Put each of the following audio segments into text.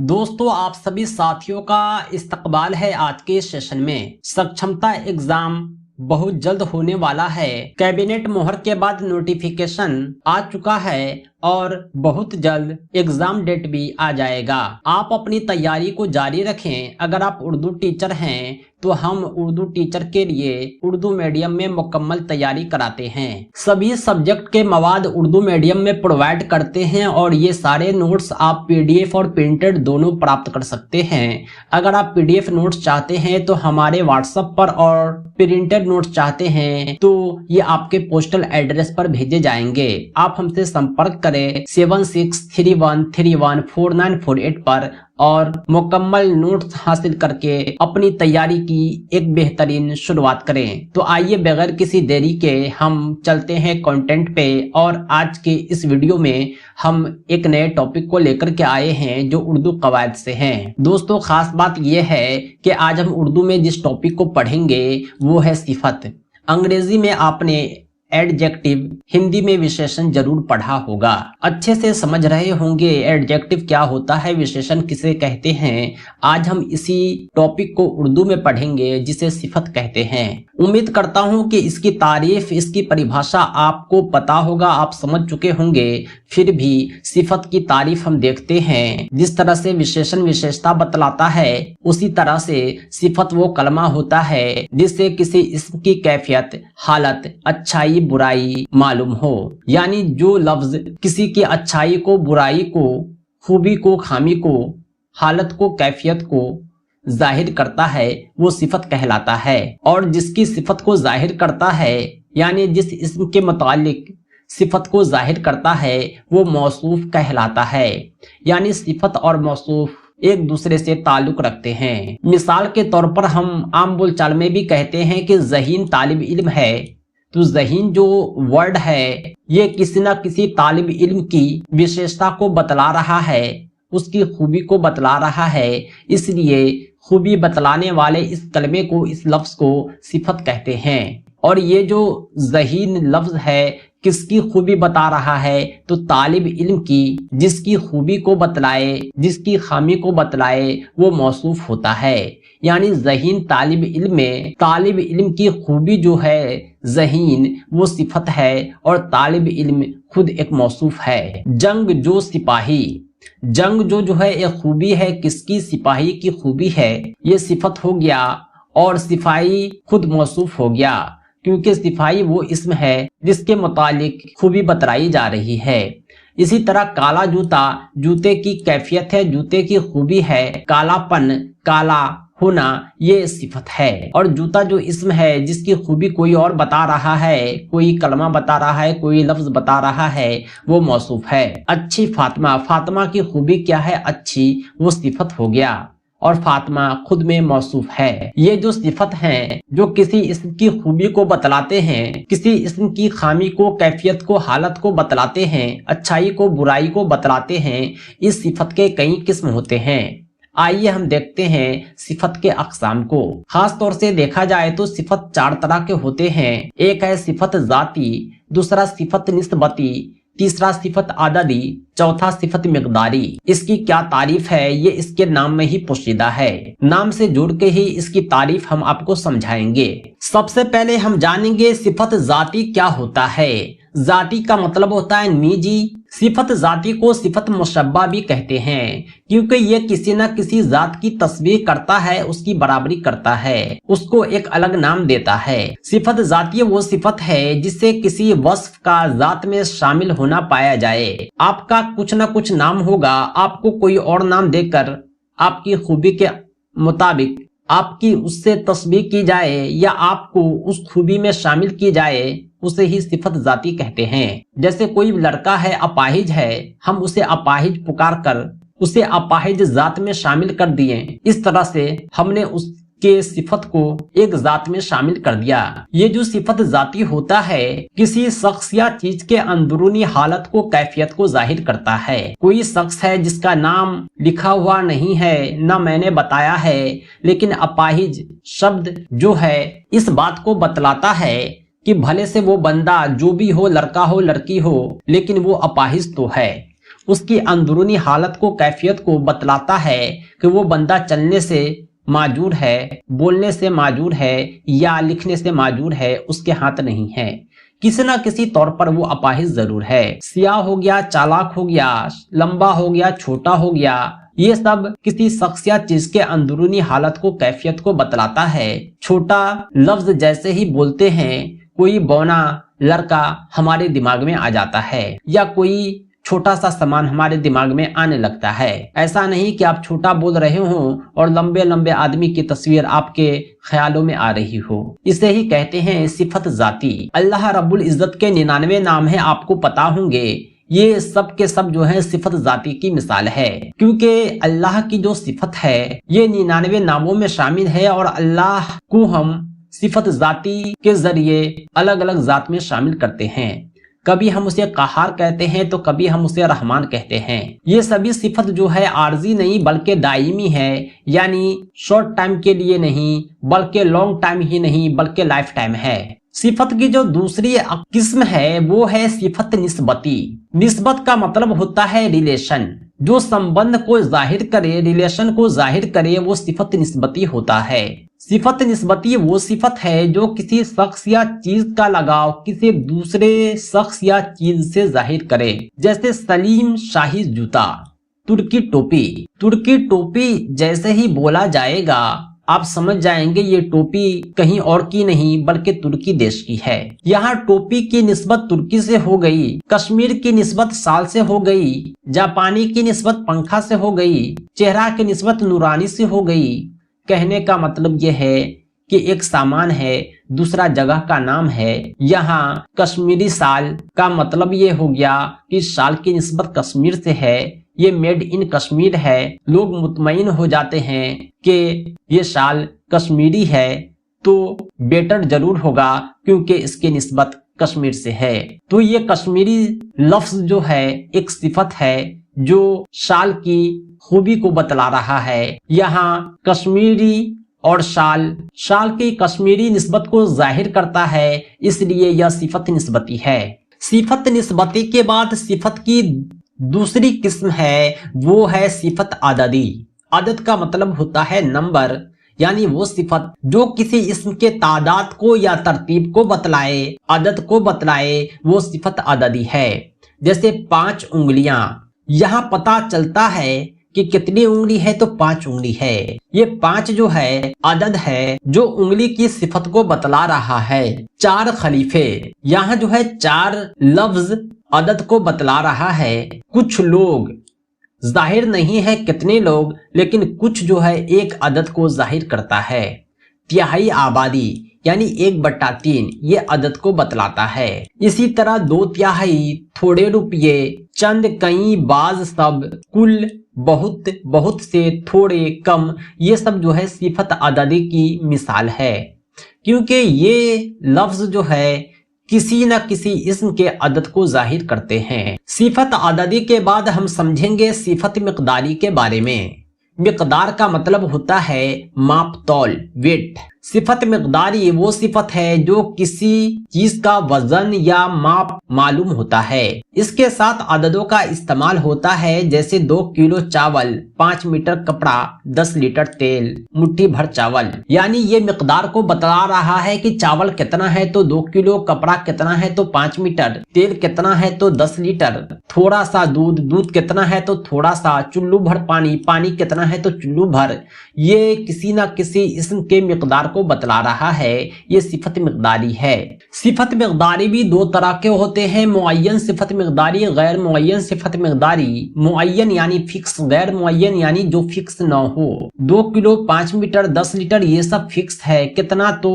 दोस्तों, आप सभी साथियों का इस्तकबाल है आज के सेशन में। सक्षमता एग्जाम बहुत जल्द होने वाला है। कैबिनेट मोहर के बाद नोटिफिकेशन आ चुका है और बहुत जल्द एग्जाम डेट भी आ जाएगा। आप अपनी तैयारी को जारी रखें। अगर आप उर्दू टीचर हैं तो हम उर्दू टीचर के लिए उर्दू मीडियम में मुकम्मल तैयारी कराते हैं। सभी सब्जेक्ट के मवाद उर्दू मीडियम में प्रोवाइड करते हैं और ये सारे नोट्स आप पीडीएफ और प्रिंटेड दोनों प्राप्त कर सकते हैं। अगर आप पीडीएफ नोट्स चाहते हैं तो हमारे व्हाट्सएप पर, और प्रिंटेड नोट्स चाहते हैं तो ये आपके पोस्टल एड्रेस पर भेजे जाएंगे। आप हमसे संपर्क करें 7631314948 पर और मुकम्मल नोट्स हासिल करके अपनी तैयारी की एक बेहतरीन शुरुआत करें। तो आइए बगैर किसी देरी के हम चलते हैं कंटेंट पे। और आज के इस वीडियो में हम एक नए टॉपिक को लेकर के आए हैं जो उर्दू कवायद से हैं। दोस्तों, खास बात यह है कि आज हम उर्दू में जिस टॉपिक को पढ़ेंगे वो है सिफत। अंग्रेजी में आपने एडजेक्टिव, हिंदी में विशेषण जरूर पढ़ा होगा। अच्छे से समझ रहे होंगे एडजेक्टिव क्या होता है, विशेषण किसे कहते हैं। आज हम इसी टॉपिक को उर्दू में पढ़ेंगे जिसे सिफत कहते हैं। उम्मीद करता हूं कि इसकी तारीफ, इसकी परिभाषा आपको पता होगा, आप समझ चुके होंगे। फिर भी सिफत की तारीफ हम देखते हैं। जिस तरह से विशेषण विशेषता बतलाता है उसी तरह से सिफत वो कलमा होता है जिससे किसी इस्म की कैफियत, हालत, अच्छाई, बुराई मालूम हो। यानी जो लफ्ज किसी की अच्छाई को, बुराई को, खूबी को, खामी को, हालत को, कैफियत को जाहिर करता है वो सिफत कहलाता है। और जिसकी सिफत को जाहिर करता है, यानी जिस इस्म के मुतालिक सिफत को जाहिर करता है वो मौसूफ कहलाता है। यानी सिफत और मौसूफ एक दूसरे से ताल्लुक रखते हैं। मिसाल के तौर पर हम आम बोलचाल में भी कहते हैं कि ज़हीन तालिब इल्म है। तो ज़हीन जो वर्ड है ये किसी न किसी तालिब इल्म की विशेषता को बतला रहा है, उसकी खूबी को बतला रहा है। इसलिए खूबी बतलाने वाले इस कलमे को, इस लफ्ज को सिफत कहते हैं। और ये जो ज़हीन लफ्ज है किसकी खूबी बता रहा है? तो तालिब इल्म की। जिसकी खूबी को बतलाए, जिसकी खामी को बतलाए वो मौसूफ होता है। यानी ज़हीन तालिब इल्म में तालिब इल्म की खूबी जो है ज़हीन वो सिफत है और तालिब इल्म खुद एक मौसूफ है। जंग जो सिपाही, जंग जो है एक खूबी है किसकी? सिपाही की खूबी है। ये सिफत हो गया और सिपाही खुद मौसूफ हो गया क्योंकि सिपाही वो इस्म है जिसके मुतालिक खूबी बतलाई जा रही है। इसी तरह काला जूता, जूते की कैफियत है, जूते की खूबी है। कालापन, काला होना ये सिफत है। और जूता जो इस्म है जिसकी खूबी कोई और बता रहा है, कोई कलमा बता रहा है, कोई लफ्ज बता रहा है, वो मौसूफ है। अच्छी फातिमा, फातिमा की खूबी क्या है? अच्छी, वो सिफत हो गया और फातिमा खुद में मौसूफ है। ये जो सिफत हैं जो किसी इस्म की खूबी को बतलाते हैं, किसी इस्म की खामी को, कैफियत को, हालत को बतलाते हैं, अच्छाई को, बुराई को बतलाते हैं। इस सिफत के कई किस्म होते हैं। आइए हम देखते हैं सिफत के अक़साम को। खास तौर से देखा जाए तो सिफत चार तरह के होते हैं। एक है सिफत जाती, दूसरा सिफत निस्बती, तीसरा सिफत आददी, चौथा सिफत मिक़दारी। इसकी क्या तारीफ है ये इसके नाम में ही पोशीदा है। नाम से जोड़ के ही इसकी तारीफ हम आपको समझाएंगे। सबसे पहले हम जानेंगे सिफत जाती क्या होता है। जाती का मतलब होता है निजी। सिफत जाती को सिफत मुशब्बा भी कहते हैं क्योंकि ये किसी न किसी जात की तस्बीह करता है, उसकी बराबरी करता है, उसको एक अलग नाम देता है। सिफत जाती वो सिफत है जिससे किसी वस्फ का जात में शामिल होना पाया जाए। आपका कुछ न कुछ नाम होगा, आपको कोई और नाम देकर आपकी खूबी के मुताबिक आपकी उससे तस्बीह की जाए या आपको उस खूबी में शामिल की जाए, उसे ही सिफत जाती कहते हैं। जैसे कोई लड़का है, अपाहिज है, हम उसे अपाहिज पुकार कर उसे अपाहिज जात में शामिल कर दिए। इस तरह से हमने उसके सिफत को एक जात में शामिल कर दिया। ये जो सिफत जाती होता है किसी शख्स या चीज के अंदरूनी हालत को, कैफियत को जाहिर करता है। कोई शख्स है जिसका नाम लिखा हुआ नहीं है, ना मैंने बताया है, लेकिन अपाहिज शब्द जो है इस बात को बतलाता है कि भले से वो बंदा जो भी हो, लड़का हो, लड़की हो, लेकिन वो अपाहिज तो है। اس کی اندرونی حالت کو کیفیت کو بتلاتا ہے کہ وہ بندہ چلنے سے معذور ہے، بولنے سے معذور ہے یا لکھنے سے معذور ہے، اس کے ہاتھ نہیں ہے، کسی نہ کسی طور پر وہ اپاہج ضرور ہے، سیاہ ہو گیا، چالاک ہو گیا، لمبا ہو گیا، چھوٹا ہو گیا، یہ سب کسی شخص یا چیز کے اندرونی حالت کو کیفیت کو بتلاتا ہے۔ چھوٹا لفظ جیسے ہی بولتے ہیں کوئی بونا لڑکا ہمارے دماغ میں آ جاتا ہے یا کوئی چھوٹا سا سامان ہمارے دماغ میں آنے لگتا ہے۔ ایسا نہیں کہ آپ چھوٹا بول رہے ہوں اور لمبے لمبے آدمی کی تصویر آپ کے خیالوں میں آ رہی ہو، اسے ہی کہتے ہیں صفت ذاتی۔ اللہ رب العزت کے 99 نام ہیں، آپ کو پتا ہوں گے، یہ سب کے سب جو ہے صفت ذاتی کی مثال ہے، کیونکہ اللہ کی جو صفت ہے یہ 99 ناموں میں شامل ہے، اور اللہ کو ہم صفت ذاتی کے ذریعے الگ الگ ذات میں شامل کرتے ہیں۔ کبھی ہم اسے قہار کہتے ہیں تو کبھی ہم اسے رحمان کہتے ہیں۔ یہ سبھی صفت جو ہے عارضی نہیں بلکہ دائمی ہے، یعنی شارٹ ٹائم کے لیے نہیں بلکہ لانگ ٹائم ہی نہیں بلکہ لائف ٹائم ہے۔ صفت کی جو دوسری قسم ہے وہ ہے صفت نسبتی۔ نسبت کا مطلب ہوتا ہے ریلیشن، جو سمبند کو ظاہر کرے، ریلیشن کو ظاہر کرے، وہ صفت نسبتی ہوتا ہے۔ صفت نسبتی وہ صفت ہے جو کسی شخص یا چیز کا لگاؤ کسی دوسرے شخص یا چیز سے ظاہر کرے، جیسے سلیم شاہی جوتا، ترکی ٹوپی۔ ترکی ٹوپی جیسے ہی بولا جائے گا آپ سمجھ جائیں گے یہ ٹوپی کہیں اور کی نہیں بلکہ ترکی دیش کی ہے۔ یہاں ٹوپی کی نسبت ترکی سے ہو گئی، کشمیر کی نسبت سال سے ہو گئی، جاپانی کی نسبت پنکھا سے ہو گئی، چہرہ کی نسبت نورانی سے ہو گئی۔ کہنے کا مطلب یہ ہے کہ ایک سامان ہے، دوسرا جگہ کا نام ہے۔ یہاں کشمیری شال کا مطلب یہ ہو گیا کہ شال کی نسبت کشمیر سے ہے، یہ میڈ ان کشمیر ہے۔ لوگ مطمئن ہو جاتے ہیں کہ یہ شال کشمیری ہے تو بیٹر ضرور ہوگا کیونکہ اس کی نسبت کشمیر سے ہے۔ تو یہ کشمیری لفظ جو ہے ایک صفت ہے جو شال کی خوبی کو بتلا رہا ہے۔ یہاں کشمیری اور شال کی کشمیری نسبت کو ظاہر کرتا ہے، اس لیے یہ صفت نسبتی ہے۔ صفت نسبتی کے بعد صفت کی دوسری قسم ہے وہ ہے صفت عددی۔ عدد کا مطلب ہوتا ہے نمبر، یعنی وہ صفت جو کسی اسم کے تعداد کو یا ترتیب کو بتلائے، عدد کو بتلائے، وہ صفت عددی ہے۔ جیسے 5 انگلیاں، یہاں پتا چلتا ہے کہ کتنی انگلی ہے تو 5 انگلی ہے۔ یہ 5 جو ہے عدد ہے جو انگلی کی صفت کو بتلا رہا ہے۔ 4 خلیفے، یہاں جو ہے 4 لفظ عدد کو بتلا رہا ہے۔ کچھ لوگ، ظاہر نہیں ہے کتنے لوگ لیکن کچھ جو ہے ایک عدد کو ظاہر کرتا ہے۔ تہائی آبادی یعنی 1/3 یہ عدد کو بتلاتا ہے۔ اسی طرح 2/3، تھوڑے روپیے، چند، کئی، بعض، سب، کل، بہت، بہت سے، تھوڑے، کم، یہ سب جو ہے صفت عددی کی مثال ہے، کیونکہ یہ لفظ جو ہے کسی نہ کسی اسم کے عدد کو ظاہر کرتے ہیں۔ صفت عددی کے بعد ہم سمجھیں گے صفت مقداری کے بارے میں۔ مقدار کا مطلب ہوتا ہے ماپ تول، ویٹ۔ صفت مقداری وہ صفت ہے جو کسی چیز کا وزن یا ماپ معلوم ہوتا ہے۔ اس کے ساتھ عددوں کا استعمال ہوتا ہے، جیسے 2 کلو چاول، 5 میٹر کپڑا، 10 لیٹر تیل، مٹھی بھر چاول۔ یعنی یہ مقدار کو بتلا رہا ہے کہ چاول کتنا ہے تو 2 کلو، کپڑا کتنا ہے تو 5 میٹر، تیل کتنا ہے تو 10 لیٹر، تھوڑا سا دودھ، دودھ کتنا ہے تو تھوڑا سا، چلو بھر پانی، پانی کتنا ہے تو چلو بھر۔ یہ کسی نہ کسی اسم کے مقدار کو بتلا رہا ہے، یہ صفت مقداری ہے۔ صفت مقداری بھی 2 طرح کے ہوتے ہیں، معین صفت مقداری، غیر معین صفت مقداری۔ معین یعنی فکس، غیر معین یعنی جو فکس نہ ہو۔ 2 کلو، 5 میٹر، 10 لیٹر یہ سب فکس ہے، کتنا تو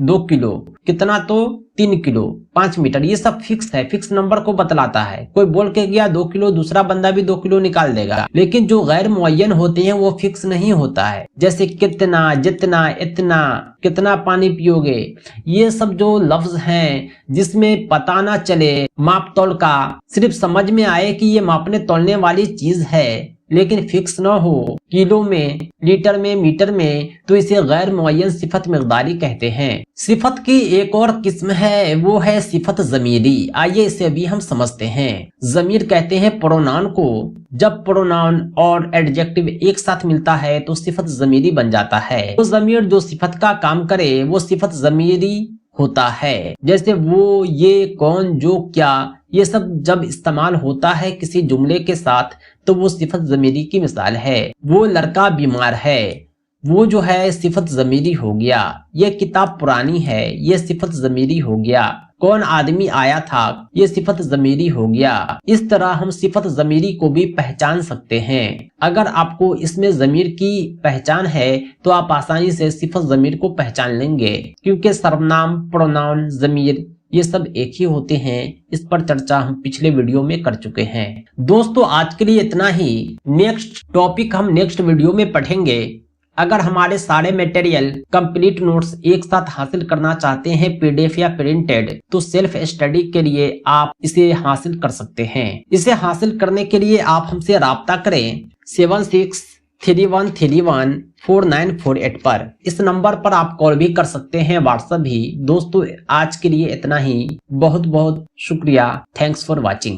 2 کلو، کتنا تو 3 کلو، 5 میٹر، یہ سب فکس ہے، فکس نمبر کو بتلاتا ہے۔ کوئی بول کے گیا 2 کلو، دوسرا بندہ بھی 2 کلو نکال دے گا۔ لیکن جو غیر معین ہوتے ہیں وہ فکس نہیں ہوتا ہے، جیسے کتنا، جتنا، اتنا، کتنا پانی پیو گے، یہ سب جو لفظ ہیں جس میں پتہ نہ چلے ماپ تول کا، صرف سمجھ میں آئے کہ یہ ماپنے تولنے والی چیز ہے، लेकिन फिक्स ना हो किलो में, लीटर में, मीटर में, तो इसे गैर मुअय्यन सिफत मिक़दारी कहते हैं। सिफत की एक और किस्म है, वो है सिफत ज़मीरी। आइए इसे भी हम समझते हैं। ज़मीर कहते हैं प्रोनाउन को। जब प्रोनाउन और एडजेक्टिव एक साथ मिलता है तो सिफत ज़मीरी बन जाता है। तो ज़मीर जो सिफत का काम करे वो सिफत ज़मीरी होता है। जैसे वो, ये, कौन, जो, क्या, ये सब जब इस्तेमाल होता है किसी जुमले के साथ तो वो सिफत ज़मीरी की मिसाल है। वो लड़का बीमार है, वो जो है सिफत ज़मीरी हो गया। ये किताब पुरानी है, ये सिफत ज़मीरी हो गया। कौन आदमी आया था, ये सिफत ज़मीरी हो गया। इस तरह हम सिफत ज़मीरी को भी पहचान सकते हैं। अगर आपको इसमें ज़मीर की पहचान है तो आप आसानी से सिफत ज़मीर को पहचान लेंगे, क्योंकि सर्वनाम, प्रोनाउन, ज़मीर ये सब एक ही होते हैं। इस पर चर्चा हम पिछले वीडियो में कर चुके हैं। दोस्तों आज के लिए इतना ही। नेक्स्ट टॉपिक हम नेक्स्ट वीडियो में पढ़ेंगे। अगर हमारे सारे मटेरियल कंप्लीट नोट्स एक साथ हासिल करना चाहते हैं पीडीएफ या प्रिंटेड, तो सेल्फ स्टडी के लिए आप इसे हासिल कर सकते हैं। इसे हासिल करने के लिए आप हमसे राब्ता करें 7631314948 पर। इस नंबर पर आप कॉल भी कर सकते हैं, व्हाट्सएप भी। दोस्तों आज के लिए इतना ही। बहुत बहुत शुक्रिया। Thanks for watching.